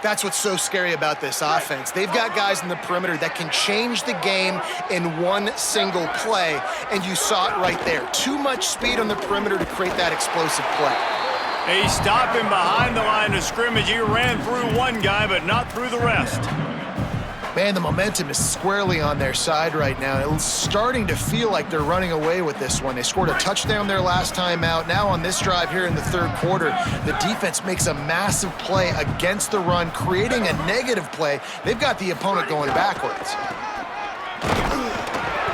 [SPEAKER 4] That's what's so scary about this offense. They've got guys in the perimeter that can change the game in one single play, and you saw it right there. Too much speed on the perimeter to create that explosive play.
[SPEAKER 1] He stopped him behind the line of scrimmage. He ran through one guy, but not through the rest.
[SPEAKER 4] Man, the momentum is squarely on their side right now. It's starting to feel like they're running away with this one. They scored a touchdown their last time out. Now on this drive here in the third quarter, the defense makes a massive play against the run, creating a negative play. They've got the opponent going backwards.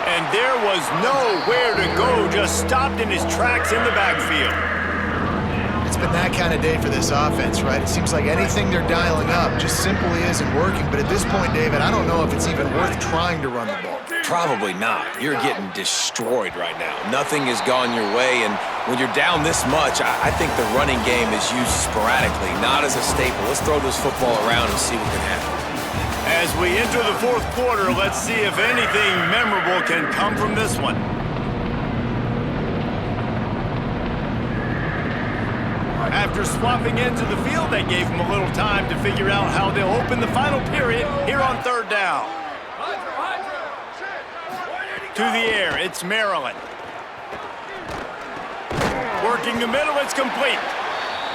[SPEAKER 1] And there was nowhere to go, just stopped in his tracks in the backfield.
[SPEAKER 4] It's been that kind of day for this offense, right? It seems like anything they're dialing up just simply isn't working. But at this point, David, I don't know if it's even worth trying to run the ball.
[SPEAKER 3] Probably not. You're getting destroyed right now. Nothing has gone your way, and when you're down this much, I think the running game is used sporadically, not as a staple. Let's throw this football around and see what can happen.
[SPEAKER 1] As we enter the fourth quarter, let's see if anything memorable can come from this one. After swapping into the field, they gave him a little time to figure out how they'll open the final period here on third down. To the air, it's Maryland. Working the middle, it's complete.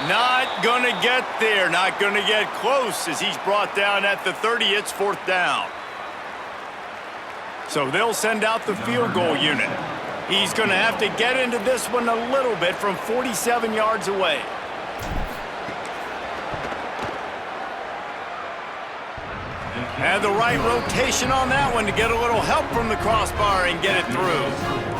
[SPEAKER 1] Not gonna get there, not gonna get close as he's brought down at the 30. It's fourth down. So they'll send out the field goal unit. He's gonna have to get into this one a little bit from 47 yards away. And the right rotation on that one to get a little help from the crossbar and get it through.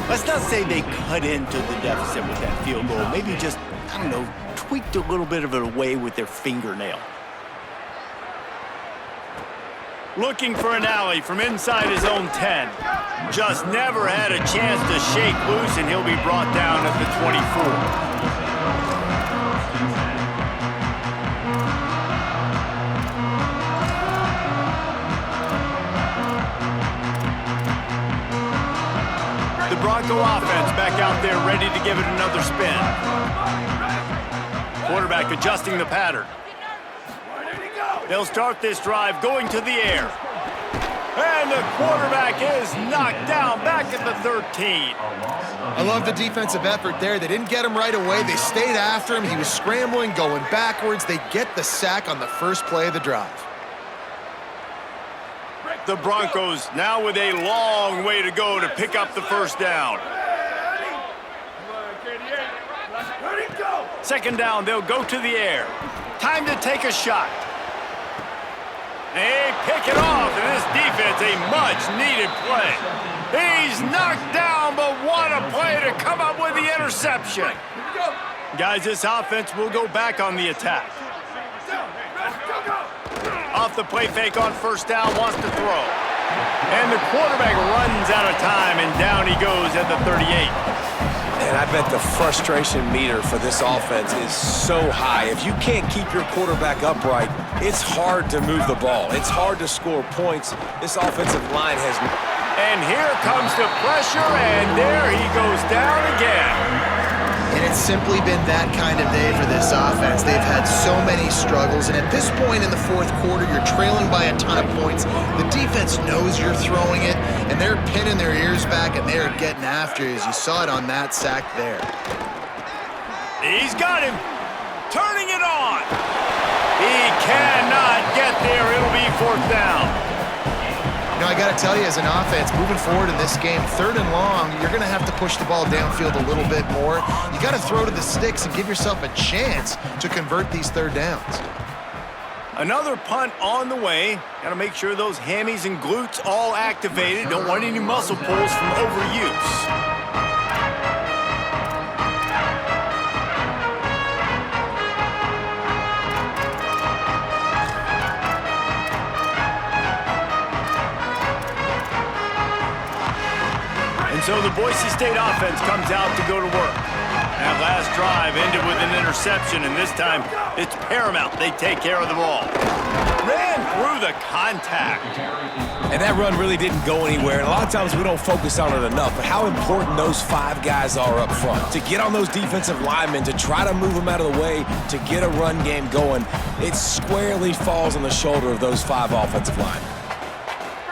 [SPEAKER 1] Let's not say they cut into the deficit with that field goal. Maybe just, I don't know, tweaked a little bit of it away with their fingernail. Looking for an alley from inside his own 10. Just never had a chance to shake loose, and he'll be brought down at the 24. The Bronco offense back out there ready to give it another spin. Quarterback adjusting the pattern. They'll start this drive going to the air. And the quarterback is knocked down back at the 13.
[SPEAKER 4] I love the defensive effort there. They didn't get him right away. They stayed after him. He was scrambling, going backwards. They get the sack on the first play of the drive.
[SPEAKER 1] The Broncos now with a long way to go to pick up the first down. Second down, they'll go to the air. Time to take a shot. They pick it off, and this defense, a much-needed play. He's knocked down, but what a play to come up with the interception. Guys, this offense will go back on the attack. Off the play fake on first down, wants to throw. And the quarterback runs out of time, and down he goes at the 38.
[SPEAKER 3] And I bet the frustration meter for this offense is so high. If you can't keep your quarterback upright, it's hard to move the ball. It's hard to score points. This offensive line has...
[SPEAKER 1] And here comes the pressure, and there he goes down again.
[SPEAKER 4] And it's simply been that kind of day for this offense. They've had so many struggles, and at this point in the fourth quarter, you're trailing by a ton of points. The defense knows you're throwing it, and they're pinning their ears back, and they're getting after you, as you saw it on that sack there.
[SPEAKER 1] He's got him. Turning it on. He cannot get there. It'll be fourth down.
[SPEAKER 4] Now, I got to tell you, as an offense, moving forward in this game, 3rd and long, you're going to have to push the ball downfield a little bit more. You got to throw to the sticks and give yourself a chance to convert these 3rd downs.
[SPEAKER 1] Another punt on the way. Got to make sure those hammies and glutes all activated. Don't want any muscle pulls from overuse. So the Boise State offense comes out to go to work. That last drive ended with an interception, and this time it's paramount they take care of the ball. Ran through the contact.
[SPEAKER 3] And that run really didn't go anywhere. And a lot of times we don't focus on it enough, but how important those 5 guys are up front. To get on those defensive linemen, to try to move them out of the way, to get a run game going, it squarely falls on the shoulder of those 5 offensive linemen.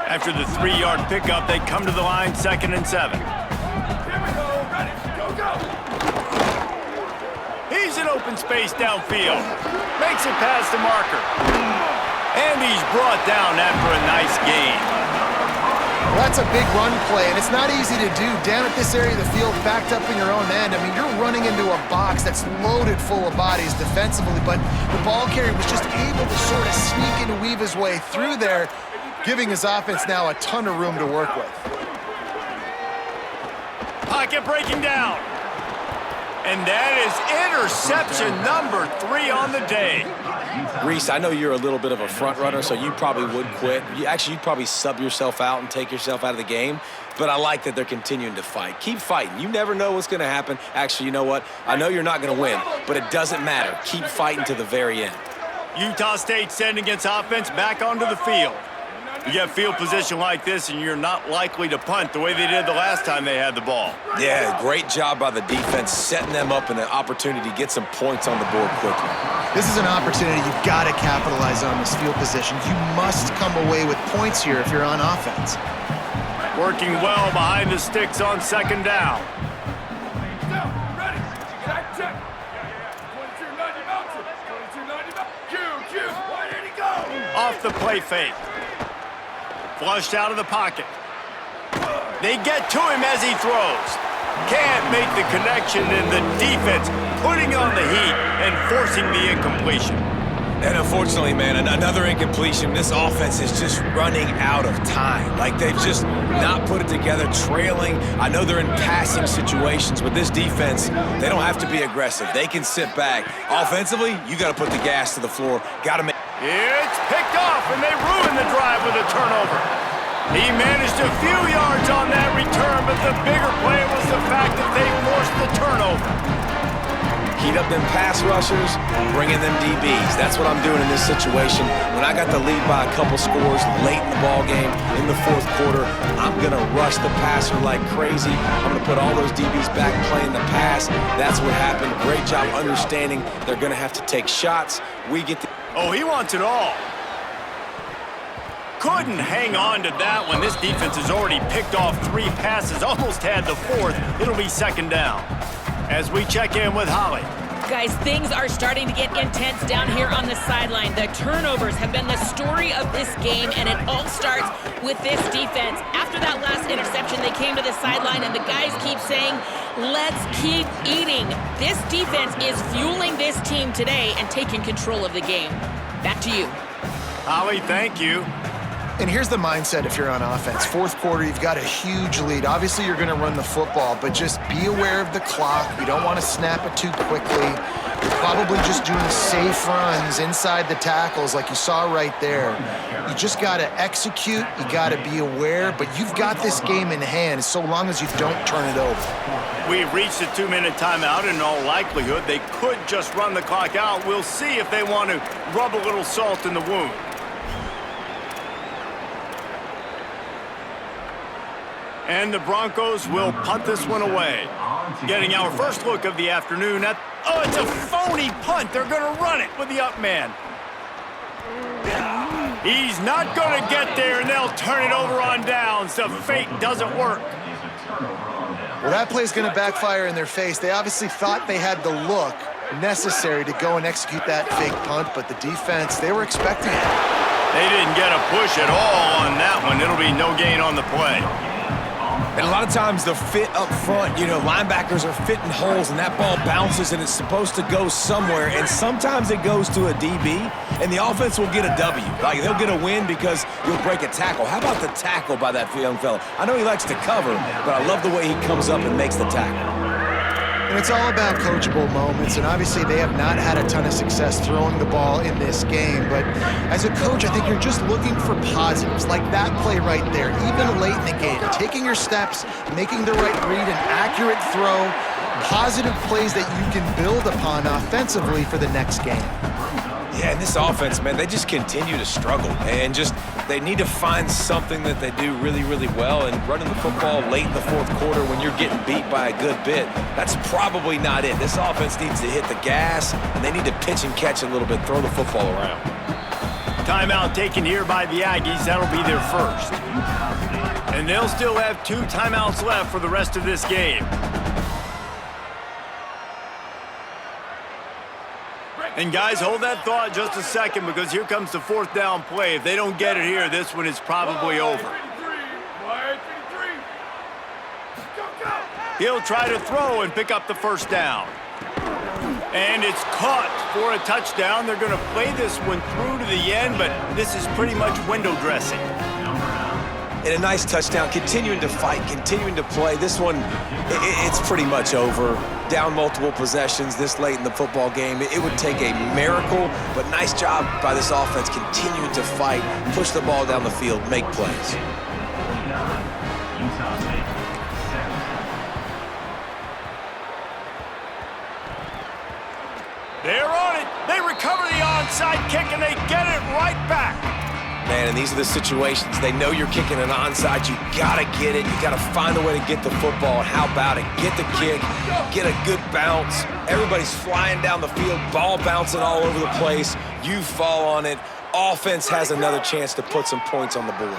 [SPEAKER 1] After the 3-yard pickup, they come to the line, 2nd and 7.
[SPEAKER 5] Here we go. Ready. Go, go.
[SPEAKER 1] He's in open space downfield. Makes it past the marker. And he's brought down after a nice gain.
[SPEAKER 4] Well, that's a big run play, and it's not easy to do. Down at this area of the field, backed up in your own end. I mean, you're running into a box that's loaded full of bodies defensively, but the ball carrier was just able to sort of sneak and weave his way through there, giving his offense now a ton of room to work with.
[SPEAKER 1] Pocket breaking down. And that is interception number 3 on the day.
[SPEAKER 3] Reese, I know you're a little bit of a front runner, so you probably would quit. You'd probably sub yourself out and take yourself out of the game. But I like that they're continuing to fight. Keep fighting. You never know what's going to happen. Actually, you know what? I know you're not going to win, but it doesn't matter. Keep fighting to the very end.
[SPEAKER 1] Utah State sending its offense back onto the field. You get field position like this, and you're not likely to punt the way they did the last time they had the ball.
[SPEAKER 3] Yeah, great job by the defense, setting them up in an opportunity to get some points on the board quickly.
[SPEAKER 4] This is an opportunity you've got to capitalize on, this field position. You must come away with points here if you're on offense.
[SPEAKER 1] Working well behind the sticks on 2nd down.
[SPEAKER 5] Down. Ready. Check, check. 22-90 mountain. 22-90 mountain. Q. Why did he go?
[SPEAKER 1] Off the play fake. Flushed out of the pocket. They get to him as he throws. Can't make the connection, and the defense putting on the heat and forcing the incompletion.
[SPEAKER 3] And unfortunately, man, another incompletion. This offense is just running out of time. Like, they've just not put it together, trailing. I know they're in passing situations, but this defense, they don't have to be aggressive. They can sit back. Offensively, you got to put the gas to the floor. Got to make...
[SPEAKER 1] It's picked off, and they ruin the drive with a turnover. He managed a few yards on that return, but the bigger play was the fact that they forced the turnover.
[SPEAKER 3] Heat up them pass rushers, bring in them DBs. That's what I'm doing in this situation. When I got the lead by a couple scores late in the ball game, in the 4th quarter, I'm going to rush the passer like crazy. I'm going to put all those DBs back playing the pass. That's what happened. Great job understanding they're going to have to take shots. We get the...
[SPEAKER 1] Oh, he wants it all. Couldn't hang on to that one. This defense has already picked off 3 passes, almost had the 4th. It'll be 2nd down. As we check in with Holly.
[SPEAKER 2] Guys, things are starting to get intense down here on the sideline. The turnovers have been the story of this game, and it all starts with this defense. After that last interception, they came to the sideline, and the guys keep saying, let's keep eating. This defense is fueling this team today and taking control of the game. Back to you.
[SPEAKER 1] Holly, thank you.
[SPEAKER 4] And here's the mindset if you're on offense. Fourth quarter, you've got a huge lead. Obviously, you're going to run the football, but just be aware of the clock. You don't want to snap it too quickly. You're probably just doing safe runs inside the tackles like you saw right there. You just got to execute. You got to be aware, but you've got this game in hand so long as you don't turn it over.
[SPEAKER 1] We've reached a 2-minute timeout. In all likelihood, they could just run the clock out. We'll see if they want to rub a little salt in the wound. And the Broncos will punt this one away. Getting our first look of the afternoon at... Oh, it's a phony punt. They're going to run it with the up man. He's not going to get there, and they'll turn it over on downs. The fake doesn't work.
[SPEAKER 4] Well, that play's going to backfire in their face. They obviously thought they had the look necessary to go and execute that fake punt, but the defense, they were expecting it.
[SPEAKER 1] They didn't get a push at all on that one. It'll be no gain on the play.
[SPEAKER 3] And a lot of times the fit up front, you know, linebackers are fitting holes and that ball bounces and it's supposed to go somewhere, and sometimes it goes to a DB and the offense will get a W. Like, they'll get a win because you'll break a tackle. How about the tackle by that young fella? I know he likes to cover, but I love the way he comes up and makes the tackle.
[SPEAKER 4] And it's all about coachable moments, and obviously they have not had a ton of success throwing the ball in this game, but as a coach, I think you're just looking for positives, like that play right there, even late in the game, taking your steps, making the right read, an accurate throw, positive plays that you can build upon offensively for the next game.
[SPEAKER 3] Yeah, and this offense, man, they just continue to struggle, and just they need to find something that they do really, really well, and running the football late in the fourth quarter when you're getting beat by a good bit, that's probably not it. This offense needs to hit the gas, and they need to pitch and catch a little bit, throw the football around.
[SPEAKER 1] Timeout taken here by the Aggies. That'll be their first. And they'll still have 2 timeouts left for the rest of this game. And guys, hold that thought just a second, because here comes the 4th down play. If they don't get it here, this one is probably over. He'll try to throw and pick up the 1st down. And it's caught for a touchdown. They're going to play this one through to the end, but this is pretty much window dressing.
[SPEAKER 3] And a nice touchdown, continuing to fight, continuing to play. This one, it's pretty much over. Down multiple possessions this late in the football game. It would take a miracle, but nice job by this offense continuing to fight, push the ball down the field, make plays.
[SPEAKER 1] They're on it. They recover the onside kick, and they get it right back.
[SPEAKER 3] Man, and these are the situations. They know you're kicking an onside. You got to get it. You got to find a way to get the football. And how about it? Get the kick, get a good bounce. Everybody's flying down the field, ball bouncing all over the place. You fall on it. Offense has another chance to put some points on the board.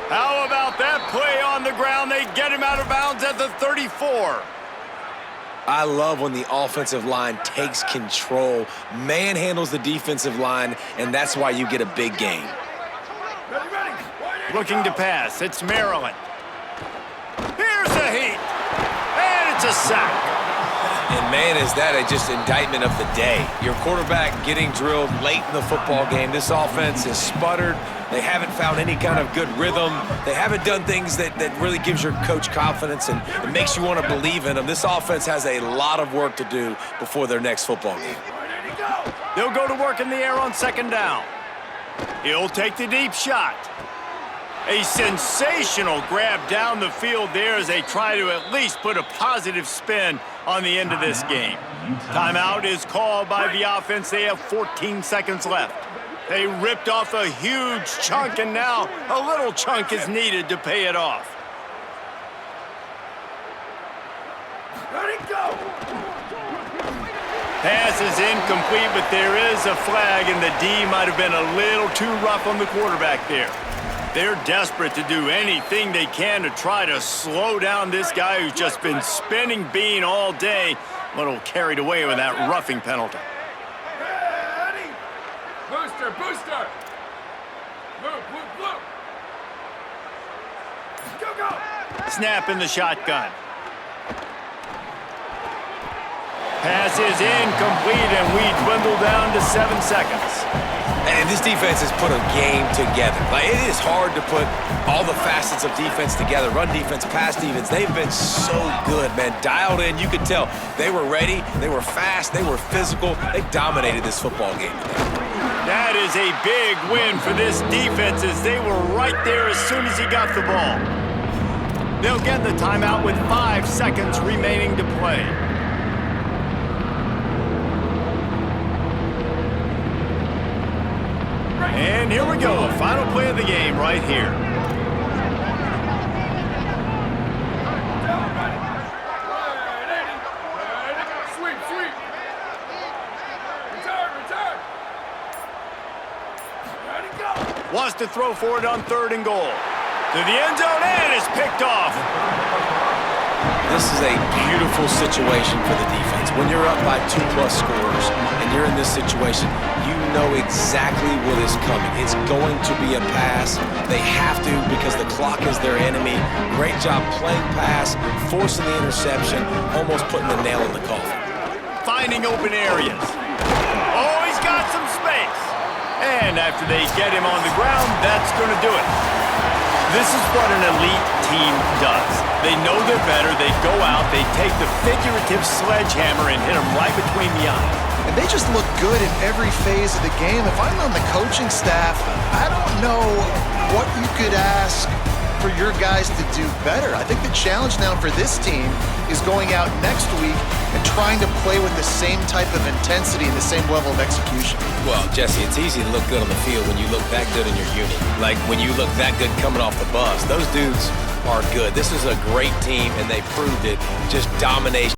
[SPEAKER 1] How about that play on the ground? They get him out of bounds at the 34.
[SPEAKER 3] I love when the offensive line takes control, manhandles the defensive line, and that's why you get a big game.
[SPEAKER 1] Looking to pass. It's Maryland. Here's a heat. And it's a sack.
[SPEAKER 3] And man, is that just indictment of the day. Your quarterback getting drilled late in the football game. This offense has sputtered. They haven't found any kind of good rhythm. They haven't done things that really gives your coach confidence and it makes you want to believe in them. This offense has a lot of work to do before their next football game.
[SPEAKER 1] They'll go to work in the air on 2nd down. He'll take the deep shot. A sensational grab down the field there as they try to at least put a positive spin on the end of this game. Timeout is called by the offense. They have 14 seconds left. They ripped off a huge chunk, and now a little chunk is needed to pay it off.
[SPEAKER 5] Let it go!
[SPEAKER 1] Pass is incomplete, but there is a flag, and the D might have been a little too rough on the quarterback there. They're desperate to do anything they can to try to slow down this guy who's just been spinning bean all day. A little carried away with that roughing penalty.
[SPEAKER 5] Ready! Booster, booster! Move, move, move! Go, go!
[SPEAKER 1] Snap in the shotgun. Pass is incomplete, and we dwindle down to 7 seconds.
[SPEAKER 3] And this defense has put a game together. Like, it is hard to put all the facets of defense together. Run defense, pass defense. They've been so good, man. Dialed in. You could tell they were ready. They were fast. They were physical. They dominated this football game today.
[SPEAKER 1] That is a big win for this defense as they were right there as soon as he got the ball. They'll get the timeout with 5 seconds remaining to play. And here we go, final play of the game right here.
[SPEAKER 5] Sweep, sweep. Return. Ready, go.
[SPEAKER 1] Wants to throw for it on 3rd and goal. To the end zone, and is picked off.
[SPEAKER 3] This is a beautiful situation for the defense. When you're up by 2+ scores and you're in this situation, you know exactly what is coming. It's going to be a pass. They have to because the clock is their enemy. Great job playing pass, forcing the interception, almost putting the nail in the coffin.
[SPEAKER 1] Finding open areas. Oh, he's got some space. And after they get him on the ground, that's going to do it. This is what an elite team does. They know they're better. They go out. They take the figurative sledgehammer and hit them right between the eyes.
[SPEAKER 4] And they just look good in every phase of the game. If I'm on the coaching staff, I don't know what you could ask for your guys to do better. I think the challenge now for this team is going out next week and trying to play with the same type of intensity and the same level of execution.
[SPEAKER 3] Well, Jesse, it's easy to look good on the field when you look that good in your unit. Like when you look that good coming off the bus. Those dudes are good. This is a great team, and they proved it. Just domination.